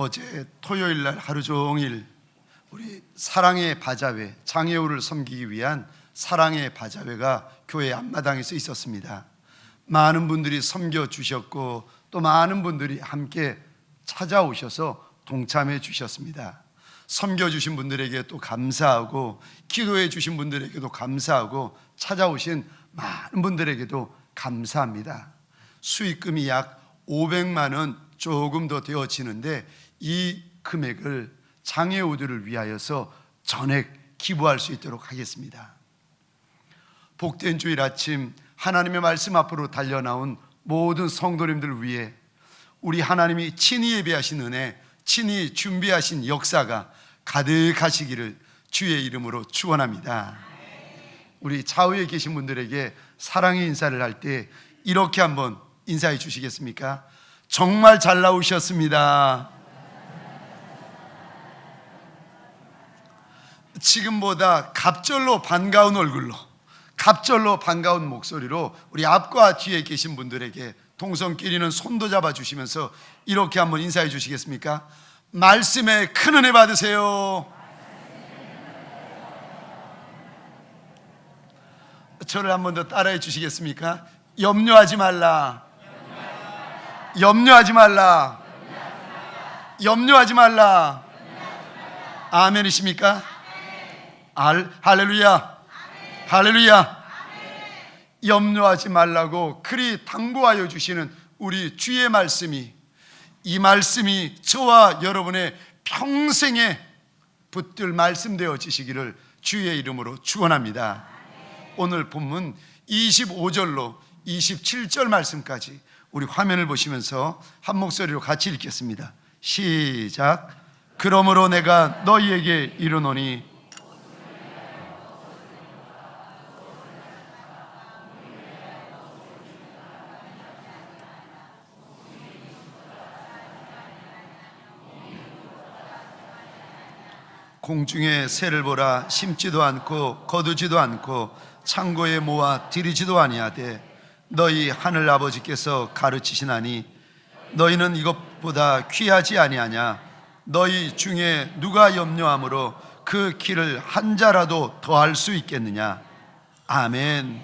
어제 토요일 날 하루 종일 우리 사랑의 바자회, 장애우를 섬기기 위한 사랑의 바자회가 교회 앞마당에서 있었습니다. 많은 분들이 섬겨주셨고 또 많은 분들이 함께 찾아오셔서 동참해 주셨습니다. 섬겨주신 분들에게 또 감사하고 기도해 주신 분들에게도 감사하고 찾아오신 많은 분들에게도 감사합니다. 수익금이 약 500만 원 조금 더 되어지는데 이 금액을 장애우들을 위하여서 전액 기부할 수 있도록 하겠습니다. 복된 주일 아침 하나님의 말씀 앞으로 달려나온 모든 성도님들 위해 우리 하나님이 친히 예배하신 은혜, 친히 준비하신 역사가 가득하시기를 주의 이름으로 축원합니다. 우리 좌우에 계신 분들에게 사랑의 인사를 할 때 이렇게 한번 인사해 주시겠습니까? 정말 잘 나오셨습니다. 지금보다 갑절로 반가운 얼굴로, 갑절로 반가운 목소리로 우리 앞과 뒤에 계신 분들에게 동성끼리는 손도 잡아주시면서 이렇게 한번 인사해 주시겠습니까? 말씀에 큰 은혜 받으세요. 저를 한 번 더 따라해 주시겠습니까? 염려하지 말라. 염려하지 말라. 염려하지 말라. 아멘이십니까? 할렐루야. 할렐루야. 염려하지 말라고 그리 당부하여 주시는 우리 주의 말씀이, 이 말씀이 저와 여러분의 평생에 붙들 말씀 되어지시기를 주의 이름으로 축원합니다. 오늘 본문 25절로 27절 말씀까지 우리 화면을 보시면서 한 목소리로 같이 읽겠습니다. 시작. 그러므로 내가 너희에게 이르노니 공중의 새를 보라. 심지도 않고 거두지도 않고 창고에 모아 들이지도 아니하되 너희 하늘 아버지께서 가르치시나니 너희는 이것보다 귀하지 아니하냐? 너희 중에 누가 염려함으로 그 길을 한 자라도 더할 수 있겠느냐? 아멘.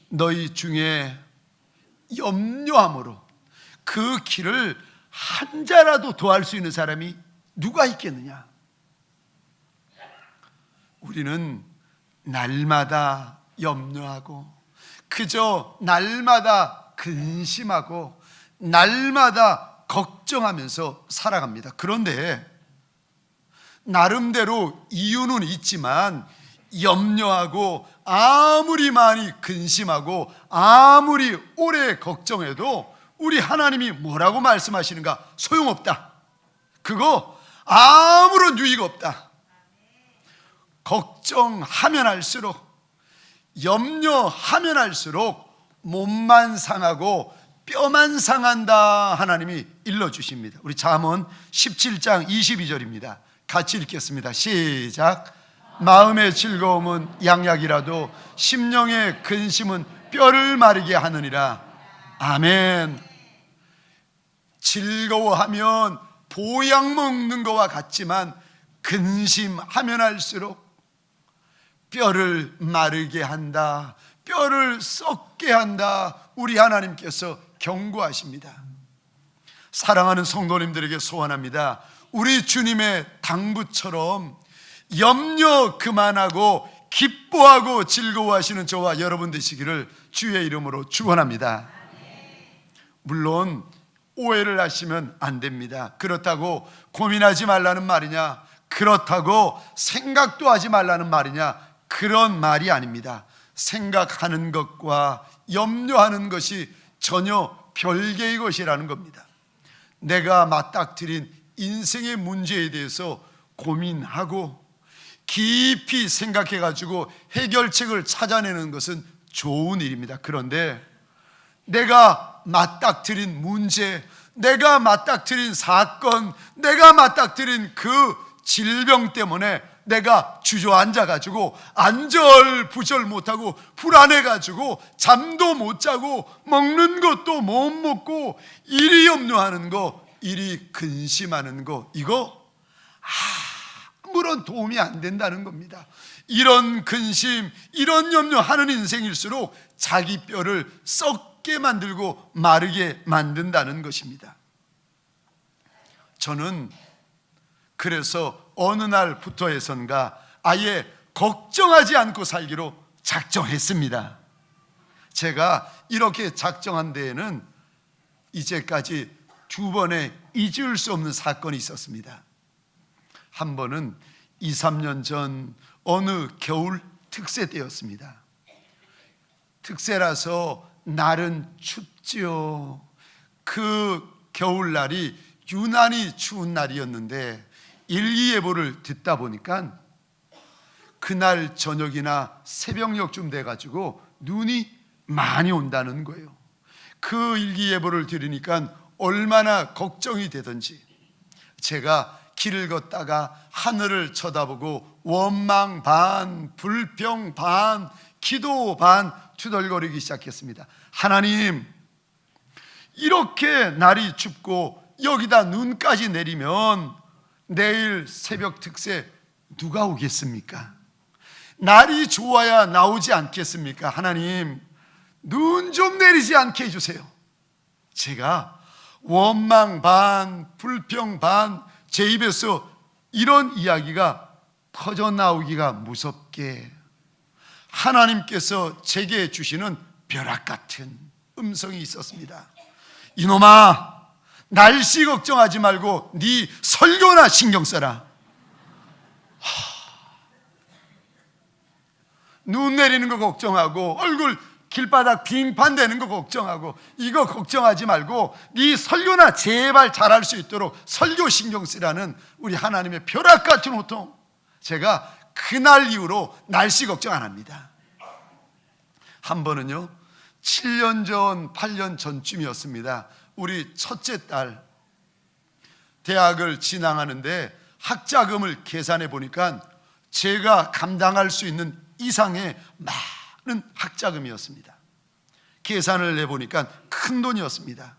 너희 중에 염려함으로 그 길을 한 자라도 더할 수 있는 사람이 누가 있겠느냐? 우리는 날마다 염려하고 그저 날마다 근심하고 날마다 걱정하면서 살아갑니다. 그런데 나름대로 이유는 있지만 염려하고 아무리 많이 근심하고 아무리 오래 걱정해도 우리 하나님이 뭐라고 말씀하시는가? 소용없다. 그거 아무런 유익 없다. 걱정하면 할수록, 염려하면 할수록 몸만 상하고 뼈만 상한다 하나님이 일러주십니다. 우리 잠언 17장 22절입니다 같이 읽겠습니다. 시작. 마음의 즐거움은 양약이라도 심령의 근심은 뼈를 마르게 하느니라. 아멘. 즐거워하면 보약 먹는 것과 같지만 근심하면 할수록 뼈를 마르게 한다, 뼈를 썩게 한다. 우리 하나님께서 경고하십니다. 사랑하는 성도님들에게 소원합니다. 우리 주님의 당부처럼 염려 그만하고 기뻐하고 즐거워하시는 저와 여러분 되시기를 주의 이름으로 축원합니다. 물론 오해를 하시면 안 됩니다. 그렇다고 고민하지 말라는 말이냐, 그렇다고 생각도 하지 말라는 말이냐, 그런 말이 아닙니다. 생각하는 것과 염려하는 것이 전혀 별개의 것이라는 겁니다. 내가 맞닥뜨린 인생의 문제에 대해서 고민하고 깊이 생각해가지고 해결책을 찾아내는 것은 좋은 일입니다. 그런데 내가 맞닥뜨린 문제, 내가 맞닥뜨린 사건, 내가 맞닥뜨린 그 질병 때문에 내가 주저앉아가지고 안절부절 못하고 불안해가지고 잠도 못 자고 먹는 것도 못 먹고 이리 염려하는 거, 이리 근심하는 거, 이거 아무런 도움이 안 된다는 겁니다. 이런 근심, 이런 염려하는 인생일수록 자기 뼈를 썩게 만들고 마르게 만든다는 것입니다. 저는 그래서 어느 날부터 해선가 아예 걱정하지 않고 살기로 작정했습니다. 제가 이렇게 작정한 데에는 이제까지 2번의 잊을 수 없는 사건이 있었습니다. 한 번은 2, 3년 전 어느 겨울 특세 때였습니다. 특세라서 날은 춥지요. 그 겨울날이 유난히 추운 날이었는데 일기예보를 듣다 보니까 그날 저녁이나 새벽녘쯤 돼가지고 눈이 많이 온다는 거예요. 그 일기예보를 들으니까 얼마나 걱정이 되던지 제가 길을 걷다가 하늘을 쳐다보고 원망 반, 불평 반, 기도 반 투덜거리기 시작했습니다. 하나님, 이렇게 날이 춥고 여기다 눈까지 내리면 내일 새벽 특세 누가 오겠습니까? 날이 좋아야 나오지 않겠습니까? 하나님, 눈 좀 내리지 않게 해주세요. 제가 원망 반, 불평 반, 제 입에서 이런 이야기가 터져나오기가 무섭게 하나님께서 제게 주시는 벼락 같은 음성이 있었습니다. 이놈아, 날씨 걱정하지 말고 네 설교나 신경 써라. 눈 내리는 거 걱정하고 얼굴 길바닥 빙판되는 거 걱정하고 이거 걱정하지 말고 네 설교나 제발 잘할 수 있도록 설교 신경 쓰라는 우리 하나님의 벼락 같은 호통. 제가 그날 이후로 날씨 걱정 안 합니다. 한 번은요 7년 전 8년 전쯤이었습니다. 우리 첫째 딸 대학을 진학하는데 학자금을 계산해 보니까 제가 감당할 수 있는 이상의 많은 학자금이었습니다. 계산을 해보니까 큰 돈이었습니다.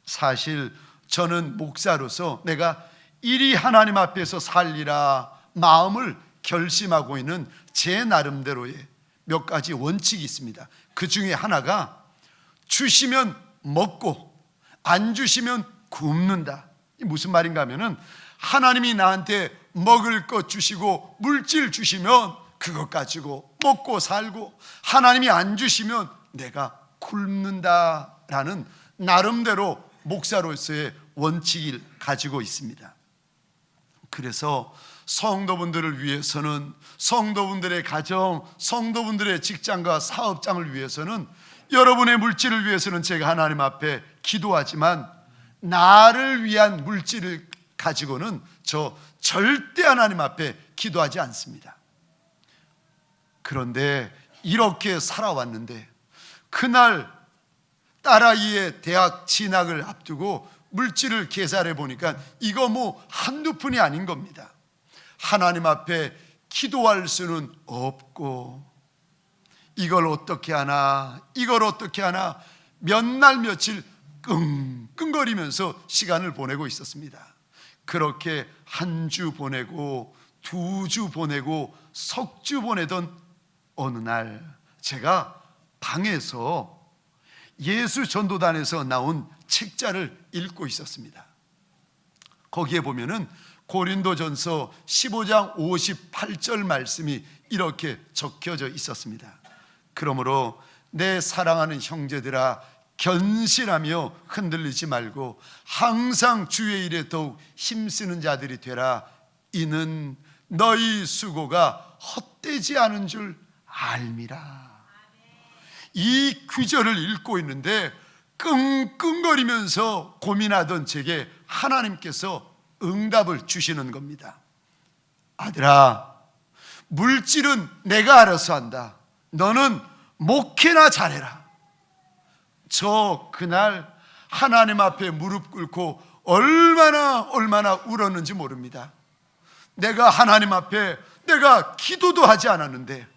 사실 저는 목사로서 내가 이리 하나님 앞에서 살리라 마음을 결심하고 있는 제 나름대로의 몇 가지 원칙이 있습니다. 그 중에 하나가 주시면 먹고 안 주시면 굶는다. 이 무슨 말인가 하면은 하나님이 나한테 먹을 것 주시고 물질 주시면 그것 가지고 먹고 살고 하나님이 안 주시면 내가 굶는다라는 나름대로 목사로서의 원칙을 가지고 있습니다. 그래서 성도분들을 위해서는 성도분들의 가정, 성도분들의 직장과 사업장을 위해서는 여러분의 물질을 위해서는 제가 하나님 앞에 기도하지만 나를 위한 물질을 가지고는 저 절대 하나님 앞에 기도하지 않습니다. 그런데 이렇게 살아왔는데 그날 딸아이의 대학 진학을 앞두고 물질을 계산해 보니까 이거 뭐 한두 푼이 아닌 겁니다. 하나님 앞에 기도할 수는 없고 이걸 어떻게 하나 이걸 어떻게 하나 몇 날 며칠 끙끙거리면서 시간을 보내고 있었습니다. 그렇게 한 주 보내고 2주 보내고 석 주 보내던 어느 날 제가 방에서 예수 전도단에서 나온 책자를 읽고 있었습니다. 거기에 보면은 고린도전서 15장 58절 말씀이 이렇게 적혀져 있었습니다. 그러므로 내 사랑하는 형제들아 견실하며 흔들리지 말고 항상 주의 일에 더욱 힘쓰는 자들이 되라. 이는 너희 수고가 헛되지 않은 줄 알미라. 이 구절을 읽고 있는데 끙끙거리면서 고민하던 제게 하나님께서 응답을 주시는 겁니다. 아들아, 물질은 내가 알아서 한다. 너는 목회나 잘해라. 저 그날 하나님 앞에 무릎 꿇고 얼마나 울었는지 모릅니다. 내가 하나님 앞에 내가 기도도 하지 않았는데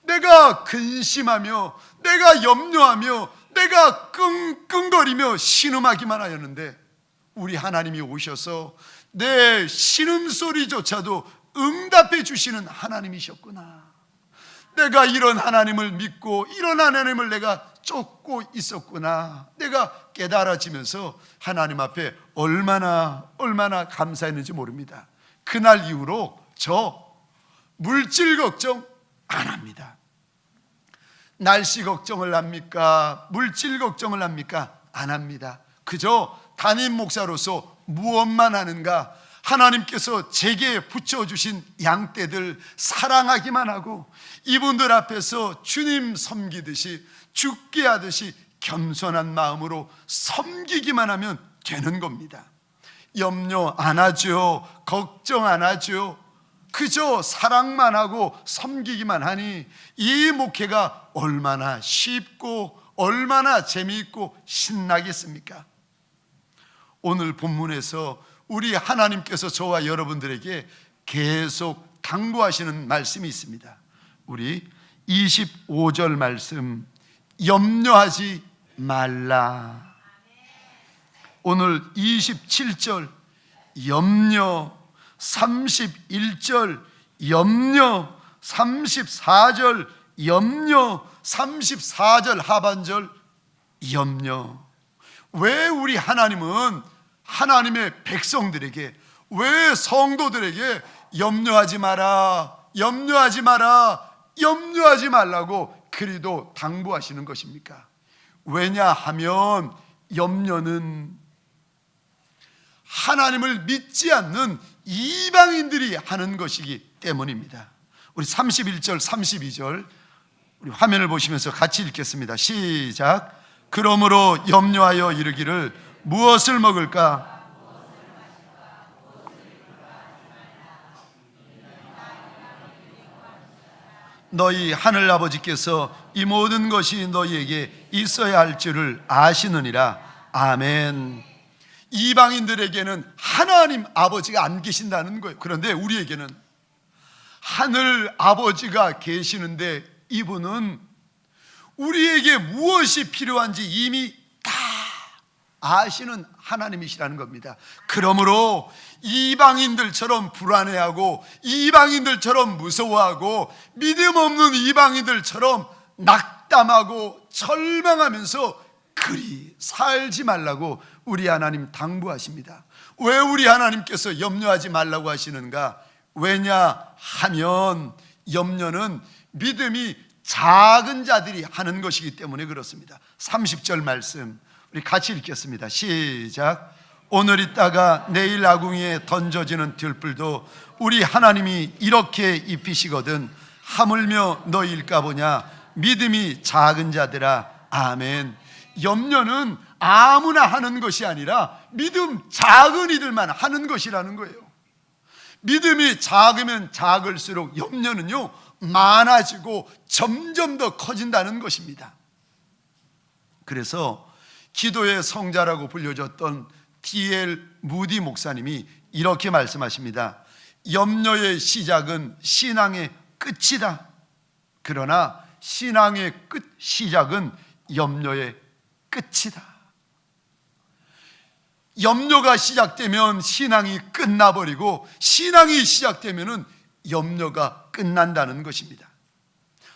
내가 근심하며 내가 염려하며 내가 끙끙거리며 신음하기만 하였는데 우리 하나님이 오셔서 내 신음소리조차도 응답해 주시는 하나님이셨구나. 내가 이런 하나님을 믿고 이런 하나님을 내가 쫓고 있었구나. 내가 깨달아지면서 하나님 앞에 얼마나 감사했는지 모릅니다. 그날 이후로 저 물질 걱정 안 합니다. 날씨 걱정을 합니까? 물질 걱정을 합니까? 안 합니다. 그저 담임 목사로서 무엇만 하는가? 하나님께서 제게 붙여주신 양떼들 사랑하기만 하고 이분들 앞에서 주님 섬기듯이 죽게 하듯이 겸손한 마음으로 섬기기만 하면 되는 겁니다. 염려 안 하죠. 걱정 안 하죠. 그저 사랑만 하고 섬기기만 하니 이 목회가 얼마나 쉽고 얼마나 재미있고 신나겠습니까? 오늘 본문에서 우리 하나님께서 저와 여러분들에게 계속 당부하시는 말씀이 있습니다. 우리 25절 말씀, 염려하지 말라. 오늘 27절 염려, 31절 염려, 34절 염려, 34절 하반절 염려. 왜 우리 하나님은 하나님의 백성들에게, 왜 성도들에게 염려하지 마라, 염려하지 마라, 염려하지 말라고 그리도 당부하시는 것입니까? 왜냐하면 염려는 하나님을 믿지 않는 이방인들이 하는 것이기 때문입니다. 우리 31절 32절 우리 화면을 보시면서 같이 읽겠습니다. 시작. 그러므로 염려하여 이르기를 무엇을 먹을까? 너희 하늘 아버지께서 이 모든 것이 너희에게 있어야 할 줄을 아시느니라. 아멘. 이방인들에게는 하나님 아버지가 안 계신다는 거예요. 그런데 우리에게는 하늘 아버지가 계시는데 이분은 우리에게 무엇이 필요한지 이미 다 아시는 하나님이시라는 겁니다. 그러므로 이방인들처럼 불안해하고 이방인들처럼 무서워하고 믿음 없는 이방인들처럼 낙담하고 절망하면서 그리 살지 말라고 우리 하나님 당부하십니다. 왜 우리 하나님께서 염려하지 말라고 하시는가? 왜냐하면 염려는 믿음이 작은 자들이 하는 것이기 때문에 그렇습니다. 30절 말씀 우리 같이 읽겠습니다. 시작. 오늘 있다가 내일 아궁이에 던져지는 들불도 우리 하나님이 이렇게 입히시거든 하물며 너희일까 보냐. 믿음이 작은 자들아. 아멘. 염려는 아무나 하는 것이 아니라 믿음 작은 이들만 하는 것이라는 거예요. 믿음이 작으면 작을수록 염려는요 많아지고 점점 더 커진다는 것입니다. 그래서 기도의 성자라고 불려졌던 D.L. 무디 목사님이 이렇게 말씀하십니다. 염려의 시작은 신앙의 끝이다. 그러나 신앙의 시작은 염려의 끝이다. 염려가 시작되면 신앙이 끝나버리고 신앙이 시작되면 염려가 끝난다는 것입니다.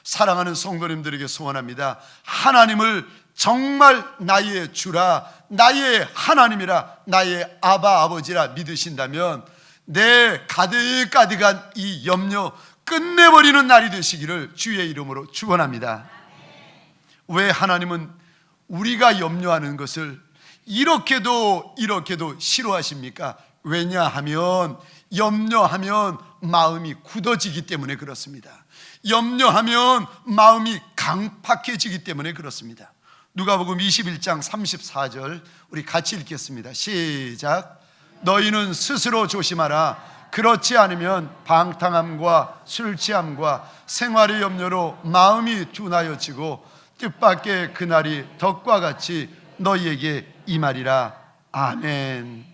사랑하는 성도님들에게 소원합니다. 하나님을 정말 나의 주라, 나의 하나님이라, 나의 아바 아버지라 믿으신다면 내 가득가득한 이 염려 끝내버리는 날이 되시기를 주의 이름으로 축원합니다. 왜 하나님은 우리가 염려하는 것을 이렇게도 싫어하십니까? 왜냐하면 염려하면 마음이 굳어지기 때문에 그렇습니다. 염려하면 마음이 강팍해지기 때문에 그렇습니다. 누가복음 21장 34절 우리 같이 읽겠습니다. 시작. 너희는 스스로 조심하라. 그렇지 않으면 방탕함과 술 취함과 생활의 염려로 마음이 둔하여지고 뜻밖의 그날이 덕과 같이 너희에게 임하리라. 아멘.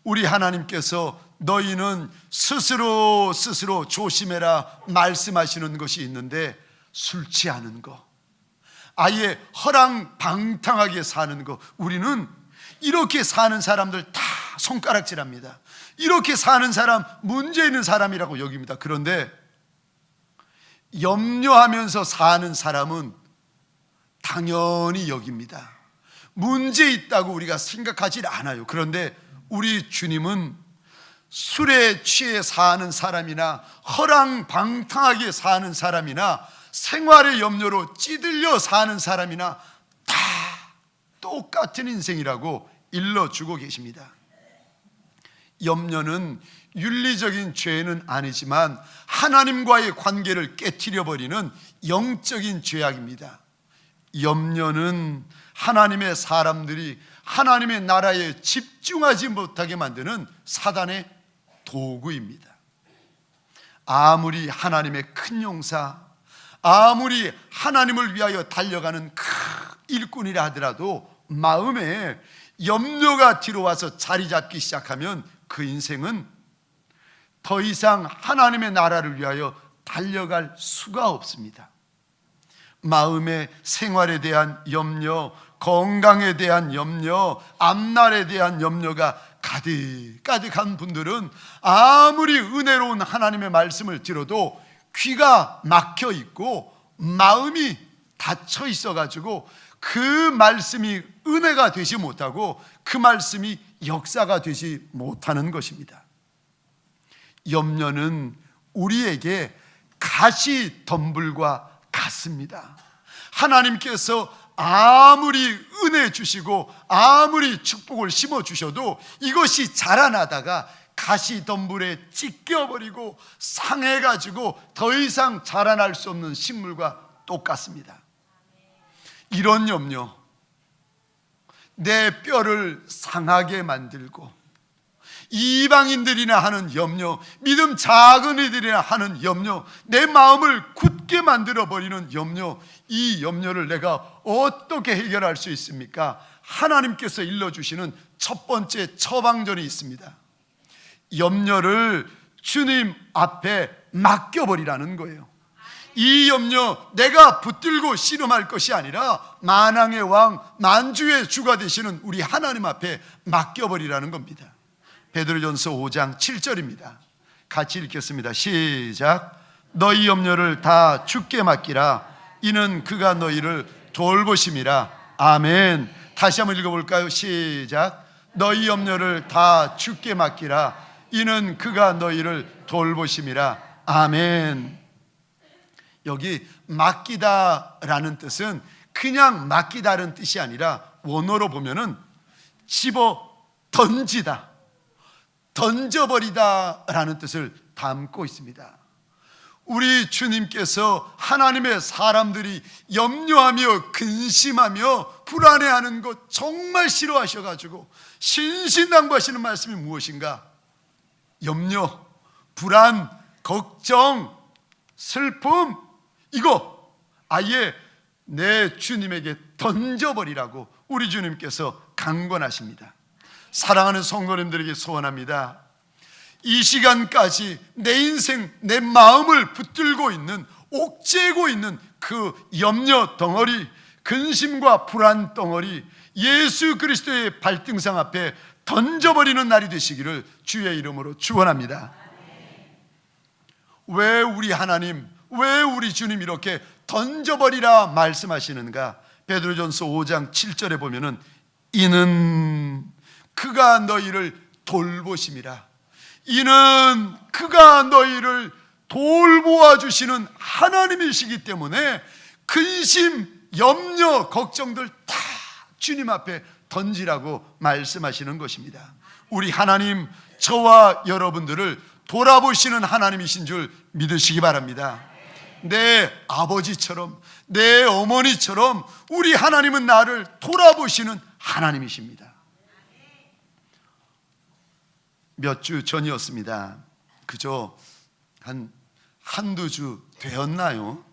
우리 하나님께서 너희는 스스로 조심해라 말씀하시는 것이 있는데 술 취하는 거, 아예 허랑방탕하게 사는 거, 우리는 이렇게 사는 사람들 다 손가락질합니다. 이렇게 사는 사람 문제 있는 사람이라고 여깁니다. 그런데 염려하면서 사는 사람은 당연히 여깁니다. 문제 있다고 우리가 생각하지 않아요. 그런데 우리 주님은 술에 취해 사는 사람이나 허랑방탕하게 사는 사람이나 생활의 염려로 찌들려 사는 사람이나 다 똑같은 인생이라고 일러주고 계십니다. 염려는 윤리적인 죄는 아니지만 하나님과의 관계를 깨트려 버리는 영적인 죄악입니다. 염려는 하나님의 사람들이 하나님의 나라에 집중하지 못하게 만드는 사단의 도구입니다. 아무리 하나님의 큰 용사, 아무리 하나님을 위하여 달려가는 큰 일꾼이라 하더라도 마음에 염려가 들어와서 자리 잡기 시작하면 그 인생은 더 이상 하나님의 나라를 위하여 달려갈 수가 없습니다. 마음의 생활에 대한 염려, 건강에 대한 염려, 앞날에 대한 염려가 가득가득한 분들은 아무리 은혜로운 하나님의 말씀을 들어도 귀가 막혀 있고 마음이 닫혀 있어가지고 그 말씀이 은혜가 되지 못하고 그 말씀이 역사가 되지 못하는 것입니다. 염려는 우리에게 가시덤불과 같습니다. 하나님께서 아무리 은혜 주시고 아무리 축복을 심어 주셔도 이것이 자라나다가 가시덤불에 찢겨버리고 상해가지고 더 이상 자라날 수 없는 식물과 똑같습니다. 이런 염려, 내 뼈를 상하게 만들고 이방인들이나 하는 염려, 믿음 작은 이들이나 하는 염려, 내 마음을 굳게 만들어버리는 염려, 이 염려를 내가 어떻게 해결할 수 있습니까? 하나님께서 일러주시는 첫 번째 처방전이 있습니다. 염려를 주님 앞에 맡겨버리라는 거예요. 이 염려 내가 붙들고 씨름할 것이 아니라 만왕의 왕, 만주의 주가 되시는 우리 하나님 앞에 맡겨버리라는 겁니다. 베드로전서 5장 7절입니다. 같이 읽겠습니다. 시작. 너희 염려를 다 주께 맡기라. 이는 그가 너희를 돌보심이라. 아멘. 다시 한번 읽어볼까요? 시작. 너희 염려를 다 주께 맡기라. 이는 그가 너희를 돌보심이라. 아멘. 여기 맡기다라는 뜻은 그냥 맡기다라는 뜻이 아니라 원어로 보면은 집어 던지다, 던져버리다라는 뜻을 담고 있습니다. 우리 주님께서 하나님의 사람들이 염려하며 근심하며 불안해하는 것 정말 싫어하셔가지고 신신당부하시는 말씀이 무엇인가? 염려, 불안, 걱정, 슬픔, 이거 아예 내 주님에게 던져버리라고 우리 주님께서 강권하십니다. 사랑하는 성도님들에게 소원합니다. 이 시간까지 내 인생, 내 마음을 붙들고 있는, 옥죄고 있는 그 염려 덩어리, 근심과 불안 덩어리, 예수 그리스도의 발등상 앞에 던져버리는 날이 되시기를 주의 이름으로 축원합니다. 왜 우리 하나님, 왜 우리 주님 이렇게 던져버리라 말씀하시는가? 베드로전서 5장 7절에 보면은 이는 그가 너희를 돌보심이라. 이는 그가 너희를 돌보아 주시는 하나님이시기 때문에 근심, 염려, 걱정들 다 주님 앞에 던지라고 말씀하시는 것입니다. 우리 하나님, 저와 여러분들을 돌아보시는 하나님이신 줄 믿으시기 바랍니다. 내 아버지처럼, 내 어머니처럼 우리 하나님은 나를 돌아보시는 하나님이십니다. 몇 주 전이었습니다. 그저 한두 주 되었나요?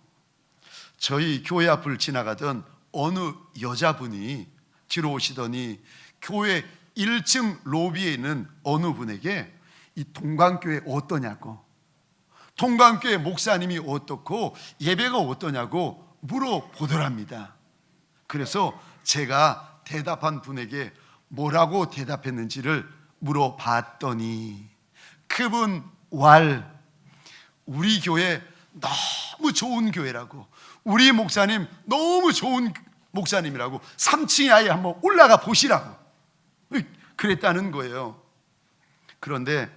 저희 교회 앞을 지나가던 어느 여자분이 뒤로 오시더니 교회 1층 로비에 있는 어느 분에게 이 동강교회 어떠냐고, 동강교회 목사님이 어떻고 예배가 어떠냐고 물어보더랍니다. 그래서 제가 대답한 분에게 뭐라고 대답했는지를 물어봤더니 그분 우리 교회 너무 좋은 교회라고, 우리 목사님 너무 좋은 목사님이라고 3층에 아예 한번 올라가 보시라고 그랬다는 거예요. 그런데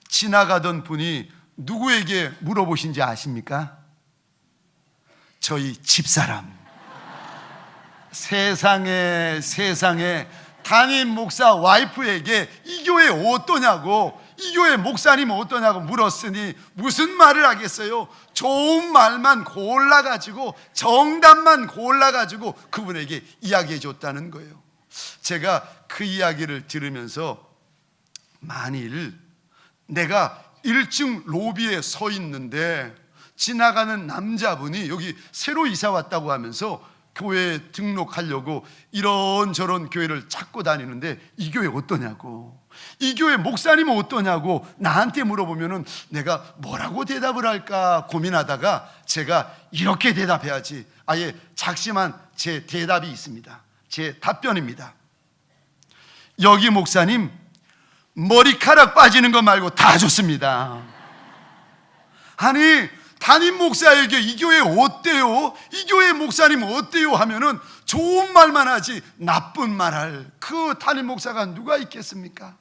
지나가던 분이 누구에게 물어보신지 아십니까? 저희 집사람. 세상에 담임 목사 와이프에게 이 교회 어떠냐고, 이 교회 목사님 어떠냐고 물었으니 무슨 말을 하겠어요? 좋은 말만 골라가지고, 정답만 골라가지고 그분에게 이야기해 줬다는 거예요. 제가 그 이야기를 들으면서 만일 내가 1층 로비에 서 있는데 지나가는 남자분이 여기 새로 이사 왔다고 하면서 교회에 등록하려고 이런저런 교회를 찾고 다니는데 이 교회 어떠냐고, 이 교회 목사님은 어떠냐고 나한테 물어보면은 내가 뭐라고 대답을 할까 고민하다가 제가 이렇게 대답해야지, 아예 작심한 제 대답이 있습니다. 제 답변입니다. 여기 목사님 머리카락 빠지는 거 말고 다 좋습니다. 아니 담임 목사에게 이 교회 어때요? 이 교회 목사님 어때요? 하면은 좋은 말만 하지 나쁜 말할 그 담임 목사가 누가 있겠습니까?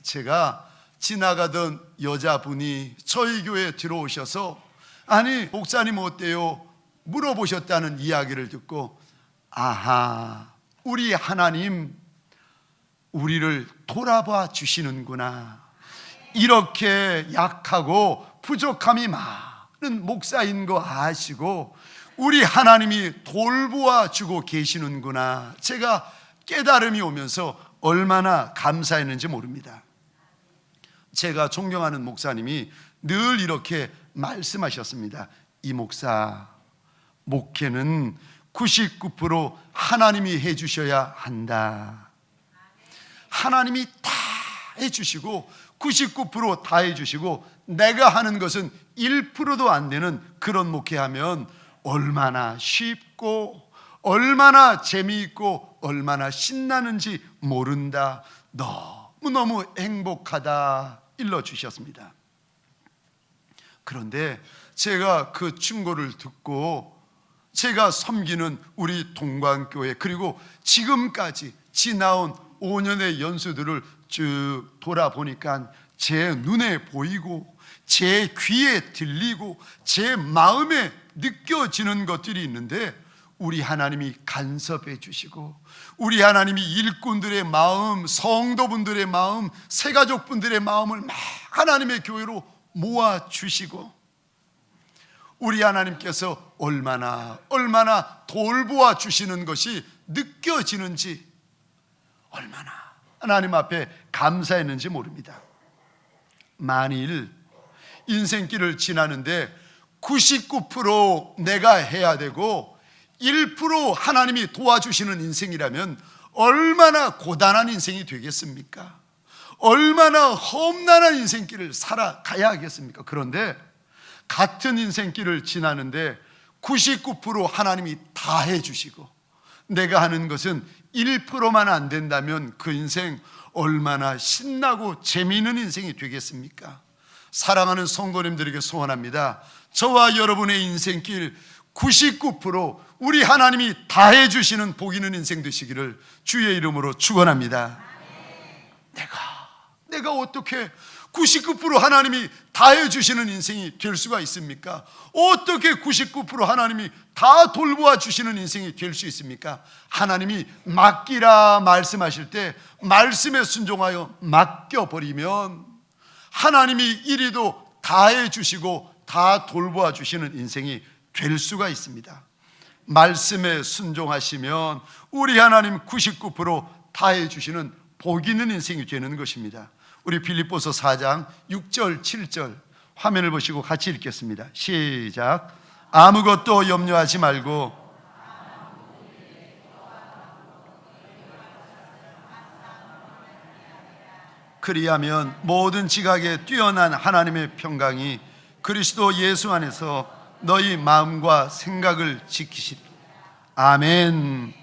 제가 지나가던 여자분이 저희 교회에 들어오셔서 아니 목사님 어때요? 물어보셨다는 이야기를 듣고 아하, 우리 하나님 우리를 돌아봐 주시는구나, 이렇게 약하고 부족함이 많은 목사인 거 아시고 우리 하나님이 돌보아 주고 계시는구나, 제가 깨달음이 오면서 얼마나 감사했는지 모릅니다. 제가 존경하는 목사님이 늘 이렇게 말씀하셨습니다. 이 목사, 목회는 99% 하나님이 해주셔야 한다. 하나님이 다 해주시고 99% 다 해주시고 내가 하는 것은 1%도 안 되는 그런 목회하면 얼마나 쉽고 얼마나 재미있고 얼마나 신나는지 모른다, 너무너무 행복하다 일러주셨습니다. 그런데 제가 그 충고를 듣고 제가 섬기는 우리 동광교회 그리고 지금까지 지나온 5년의 연수들을 쭉 돌아보니까 제 눈에 보이고 제 귀에 들리고 제 마음에 느껴지는 것들이 있는데, 우리 하나님이 간섭해 주시고 우리 하나님이 일꾼들의 마음, 성도분들의 마음, 새가족분들의 마음을 막 하나님의 교회로 모아 주시고 우리 하나님께서 얼마나 돌보아 주시는 것이 느껴지는지, 얼마나 하나님 앞에 감사했는지 모릅니다. 만일 인생길을 지나는데 99% 내가 해야 되고 1% 하나님이 도와주시는 인생이라면 얼마나 고단한 인생이 되겠습니까? 얼마나 험난한 인생길을 살아가야 하겠습니까? 그런데 같은 인생길을 지나는데 99% 하나님이 다 해주시고 내가 하는 것은 1%만 안 된다면 그 인생 얼마나 신나고 재미있는 인생이 되겠습니까? 사랑하는 성도님들에게 소원합니다. 저와 여러분의 인생길 99% 우리 하나님이 다 해주시는 복 있는 인생 되시기를 주의 이름으로 축원합니다. 내가 어떻게 99% 하나님이 다 해주시는 인생이 될 수가 있습니까? 어떻게 99% 하나님이 다 돌보아 주시는 인생이 될 수 있습니까? 하나님이 맡기라 말씀하실 때 말씀에 순종하여 맡겨버리면 하나님이 이리도 다 해주시고 다 돌보아 주시는 인생이 될 수가 있습니다. 말씀에 순종하시면 우리 하나님 99%다 해주시는 복 있는 인생이 되는 것입니다. 우리 빌립보서 4장 6절 7절 화면을 보시고 같이 읽겠습니다. 시작. 아무것도 염려하지 말고 그리하면 모든 지각에 뛰어난 하나님의 평강이 그리스도 예수 안에서 너희 마음과 생각을 지키시리. 아멘.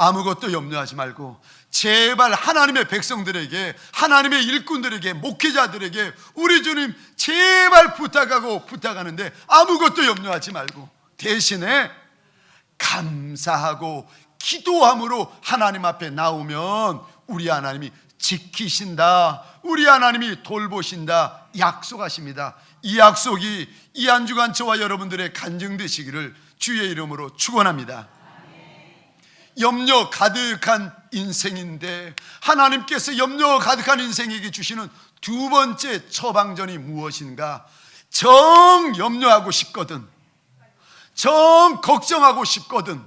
아무것도 염려하지 말고 제발 하나님의 백성들에게, 하나님의 일꾼들에게, 목회자들에게 우리 주님 제발 부탁하는데 아무것도 염려하지 말고 대신에 감사하고 기도함으로 하나님 앞에 나오면 우리 하나님이 지키신다, 우리 하나님이 돌보신다 약속하십니다. 이 약속이 이 한 주간 저와 여러분들의 간증되시기를 주의 이름으로 축원합니다. 염려 가득한 인생인데 하나님께서 염려 가득한 인생에게 주시는 두 번째 처방전이 무엇인가? 정 염려하고 싶거든, 정 걱정하고 싶거든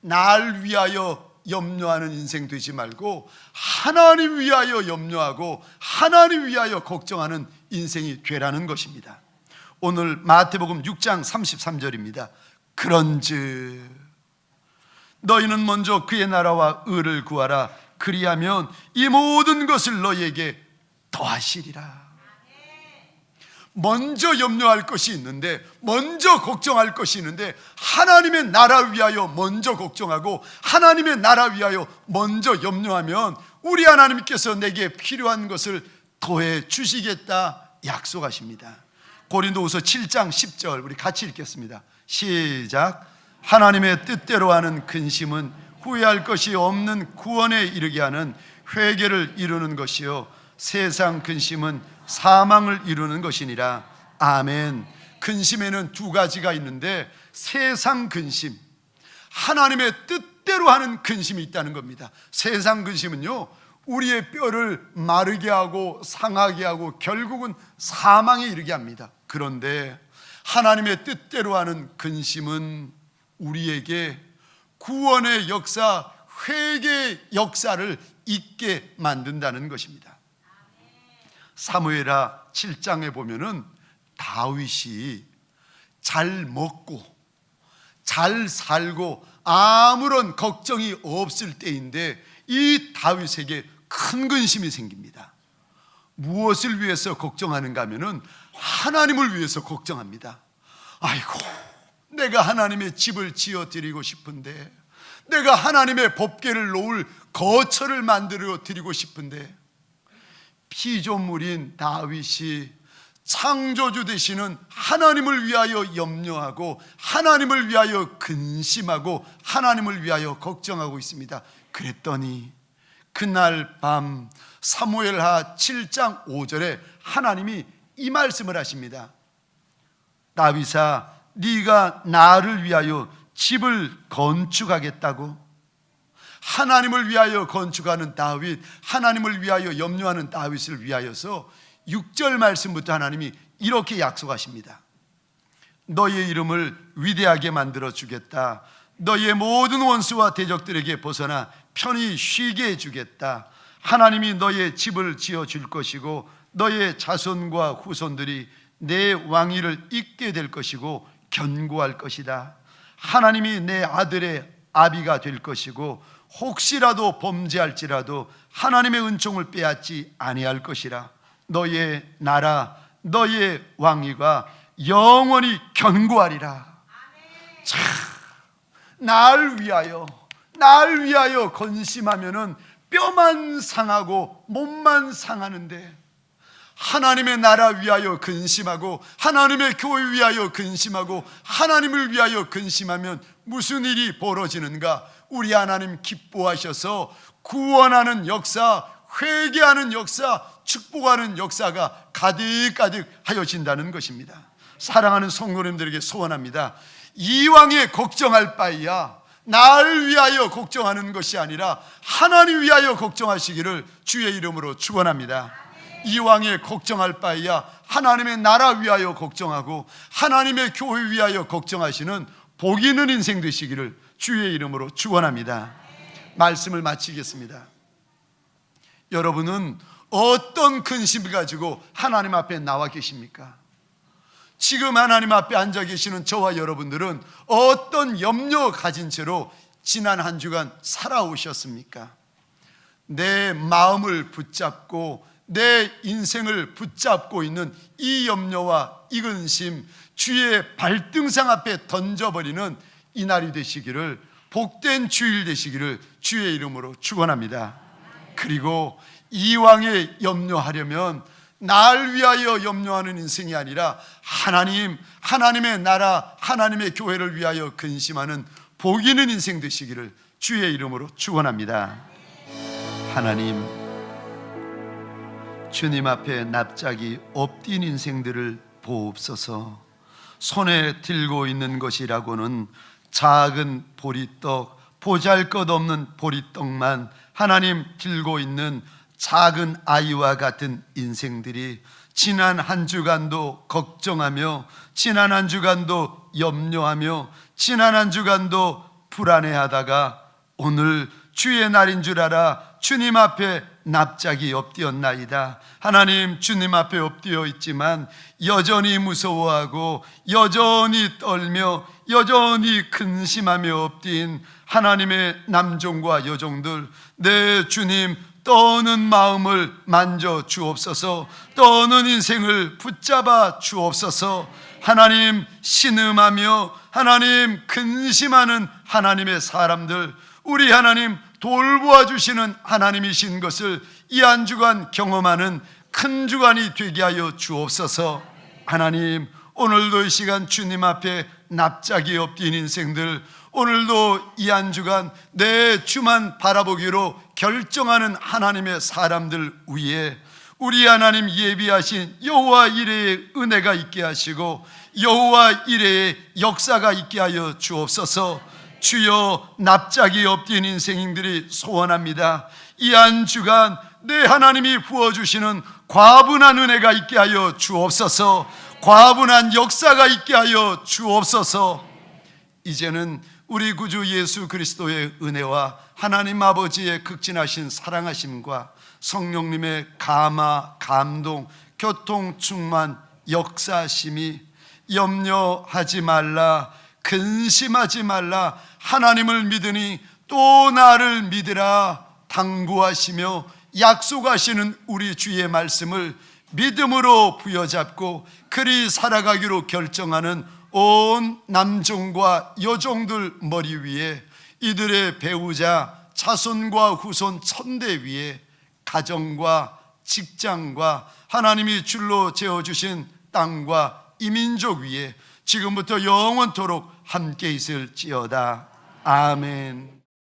날 위하여 염려하는 인생 되지 말고 하나님 위하여 염려하고 하나님 위하여 걱정하는 인생이 되라는 것입니다. 오늘 마태복음 6장 33절입니다. 그런즉 너희는 먼저 그의 나라와 의를 구하라. 그리하면 이 모든 것을 너희에게 더하시리라. 먼저 염려할 것이 있는데, 먼저 걱정할 것이 있는데 하나님의 나라 위하여 먼저 걱정하고 하나님의 나라 위하여 먼저 염려하면 우리 하나님께서 내게 필요한 것을 더해 주시겠다 약속하십니다. 고린도후서 7장 10절 우리 같이 읽겠습니다. 시작. 하나님의 뜻대로 하는 근심은 후회할 것이 없는 구원에 이르게 하는 회개를 이루는 것이요 세상 근심은 사망을 이루는 것이니라. 아멘. 근심에는 두 가지가 있는데 세상 근심, 하나님의 뜻대로 하는 근심이 있다는 겁니다. 세상 근심은요 우리의 뼈를 마르게 하고 상하게 하고 결국은 사망에 이르게 합니다. 그런데 하나님의 뜻대로 하는 근심은 우리에게 구원의 역사, 회개의 역사를 있게 만든다는 것입니다. 사무엘하 7장에 보면은 다윗이 잘 먹고 잘 살고 아무런 걱정이 없을 때인데 이 다윗에게 큰 근심이 생깁니다. 무엇을 위해서 걱정하는가 하면은 하나님을 위해서 걱정합니다. 아이고, 내가 하나님의 집을 지어 드리고 싶은데, 내가 하나님의 법궤를 놓을 거처를 만들어 드리고 싶은데, 피조물인 다윗이 창조주 되시는 하나님을 위하여 염려하고 하나님을 위하여 근심하고 하나님을 위하여 걱정하고 있습니다. 그랬더니 그날 밤 사무엘하 7장 5절에 하나님이 이 말씀을 하십니다. 다윗아, 네가 나를 위하여 집을 건축하겠다고? 하나님을 위하여 건축하는 다윗, 하나님을 위하여 염려하는 다윗을 위하여서 6절 말씀부터 하나님이 이렇게 약속하십니다. 너희의 이름을 위대하게 만들어 주겠다. 너희의 모든 원수와 대적들에게 벗어나 편히 쉬게 해주겠다. 하나님이 너희의 집을 지어 줄 것이고 너희의 자손과 후손들이 내 왕위를 잇게 될 것이고 견고할 것이다. 하나님이 내 아들의 아비가 될 것이고 혹시라도 범죄할지라도 하나님의 은총을 빼앗지 아니할 것이라. 너희의 나라, 너희의 왕위가 영원히 견고하리라. 참, 날 위하여 건심하면은 뼈만 상하고 몸만 상하는데, 하나님의 나라 위하여 근심하고 하나님의 교회 위하여 근심하고 하나님을 위하여 근심하면 무슨 일이 벌어지는가? 우리 하나님 기뻐하셔서 구원하는 역사, 회개하는 역사, 축복하는 역사가 가득가득 하여진다는 것입니다. 사랑하는 성도님들에게 소원합니다. 이왕에 걱정할 바에야 날 위하여 걱정하는 것이 아니라 하나님 위하여 걱정하시기를 주의 이름으로 축원합니다. 이왕에 걱정할 바에야 하나님의 나라 위하여 걱정하고 하나님의 교회 위하여 걱정하시는 복 있는 인생 되시기를 주의 이름으로 축원합니다. 말씀을 마치겠습니다. 여러분은 어떤 근심을 가지고 하나님 앞에 나와 계십니까? 지금 하나님 앞에 앉아 계시는 저와 여러분들은 어떤 염려 가진 채로 지난 한 주간 살아오셨습니까? 내 마음을 붙잡고 내 인생을 붙잡고 있는 이 염려와 이 근심, 주의 발등상 앞에 던져버리는 이 날이 되시기를 복된 주일 되시기를 주의 이름으로 축원합니다. 그리고 이왕에 염려하려면 날 위하여 염려하는 인생이 아니라 하나님의 나라, 하나님의 교회를 위하여 근심하는 복 있는 인생 되시기를 주의 이름으로 축원합니다. 하나님, 주님 앞에 납작이 엎딘 인생들을 보옵소서. 손에 들고 있는 것이라고는 작은 보리떡, 보잘것없는 보리떡만 하나님 들고 있는 작은 아이와 같은 인생들이 지난 한 주간도 걱정하며, 지난 한 주간도 염려하며, 지난 한 주간도 불안해하다가 오늘 주의 날인 줄 알아 주님 앞에 납작이 엎드렸나이다. 하나님, 주님 앞에 엎드려 있지만 여전히 무서워하고 여전히 떨며 여전히 근심하며 엎드린 하나님의 남종과 여종들, 내 주님 떠오는 마음을 만져 주옵소서. 떠오는 인생을 붙잡아 주옵소서. 하나님, 신음하며 하나님 근심하는 하나님의 사람들, 우리 하나님 돌보아 주시는 하나님이신 것을 이 한 주간 경험하는 큰 주간이 되게 하여 주옵소서. 하나님, 오늘도 이 시간 주님 앞에 납작이 엎드린 인생들, 오늘도 이 한 주간 내 주만 바라보기로 결정하는 하나님의 사람들 위에 우리 하나님 예비하신 여호와 이레의 은혜가 있게 하시고 여호와 이레의 역사가 있게 하여 주옵소서. 주여, 납작이 엎드린 인생들이 소원합니다. 이 한 주간 내 하나님이 부어주시는 과분한 은혜가 있게 하여 주옵소서. 과분한 역사가 있게 하여 주옵소서. 이제는 우리 구주 예수 그리스도의 은혜와 하나님 아버지의 극진하신 사랑하심과 성령님의 감화, 감동, 교통, 충만, 역사심이 염려하지 말라, 근심하지 말라, 하나님을 믿으니 또 나를 믿으라 당부하시며 약속하시는 우리 주의 말씀을 믿음으로 부여잡고 그리 살아가기로 결정하는 온 남종과 여종들 머리 위에, 이들의 배우자 자손과 후손 천대 위에, 가정과 직장과 하나님이 줄로 재어주신 땅과 이민족 위에 지금부터 영원토록 함께 있을지어다. 아멘.